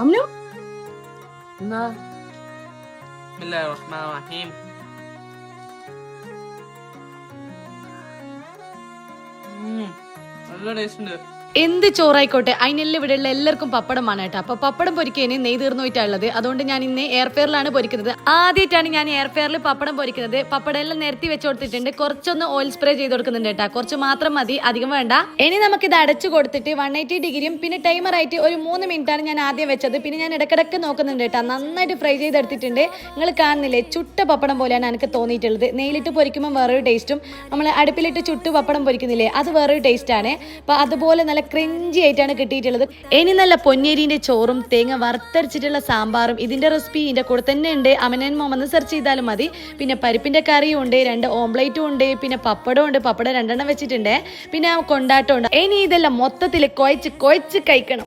അമ്നു എന്നാ ബിസ്മില്ലാഹിർറഹ്മാനിർറഹീം. നല്ല ടേസ്റ്റ് ഉണ്ട്. എന്ത് ചോറായിക്കോട്ടെ അതിനെല്ലാം ഇവിടെയുള്ള എല്ലാവർക്കും പപ്പടമാണ് കേട്ടോ. അപ്പോൾ പപ്പടം പൊരിക്കാന് നെയ് തീർന്നുപോയിട്ടുള്ളത്. അതുകൊണ്ട് ഞാൻ ഇന്ന് എയർ ഫെയറിലാണ് പൊരിക്കുന്നത്. ആദ്യമായിട്ടാണ് ഞാൻ എയർ ഫെയറിൽ പപ്പടം പൊരിക്കുന്നത്. പപ്പടം എല്ലാം നിരത്തി വെച്ച് കൊടുത്തിട്ടുണ്ട്. കുറച്ചൊന്ന് ഓയിൽ സ്പ്രേ ചെയ്ത് കൊടുക്കുന്നുണ്ട് കേട്ടോ. കുറച്ച് മാത്രം മതി, അധികം വേണ്ട. ഇനി നമുക്കിത് അടച്ചു കൊടുത്തിട്ട് 180 ഡിഗ്രിയും പിന്നെ ടൈമറായിട്ട് ഒരു 3 മിനിറ്റാണ് ഞാൻ ആദ്യം വെച്ചത്. പിന്നെ ഞാൻ ഇടക്കിടക്ക് നോക്കുന്നുണ്ട് കേട്ടോ. നന്നായിട്ട് ഫ്രൈ ചെയ്തെടുത്തിട്ടുണ്ട്. നിങ്ങൾ കാണുന്നില്ലേ, ചുട്ട പപ്പടം പോലെയാണ് എനിക്ക് തോന്നിയിട്ടുള്ളത്. നെയ്യിലിട്ട് പൊരിക്കുമ്പോൾ വേറൊരു ടേസ്റ്റും നമ്മൾ അടുപ്പിലിട്ട് ചുട്ട് പപ്പടം പൊരിക്കുന്നില്ലേ, അത് വേറൊരു ടേസ്റ്റാണ്. അപ്പോൾ അതുപോലെ നല്ല ക്രിഞ്ചി ആയിട്ടാണ് കിട്ടിയിട്ടുള്ളത്. ഇനി നല്ല പൊന്നേരിന്റെ ചോറും തേങ്ങ വറുത്തരച്ചിട്ടുള്ള സാമ്പാറും. ഇതിന്റെ റെസിപ്പി ഇതിന്റെ കൂടെ തന്നെ ഉണ്ട്. അമനൻ മോമെന്ന് സെർച്ച് ചെയ്താലും മതി. പിന്നെ പരിപ്പിന്റെ കറിയും ഉണ്ട്, 2 ഓംപ്ലേറ്റും ഉണ്ട്, പിന്നെ പപ്പടം ഉണ്ട്. പപ്പടം 2 വെച്ചിട്ടുണ്ട്, പിന്നെ കൊണ്ടാട്ടം ഉണ്ട്. ഇനി ഇതെല്ലാം മൊത്തത്തിൽ കുഴച്ച് കഴിക്കണം.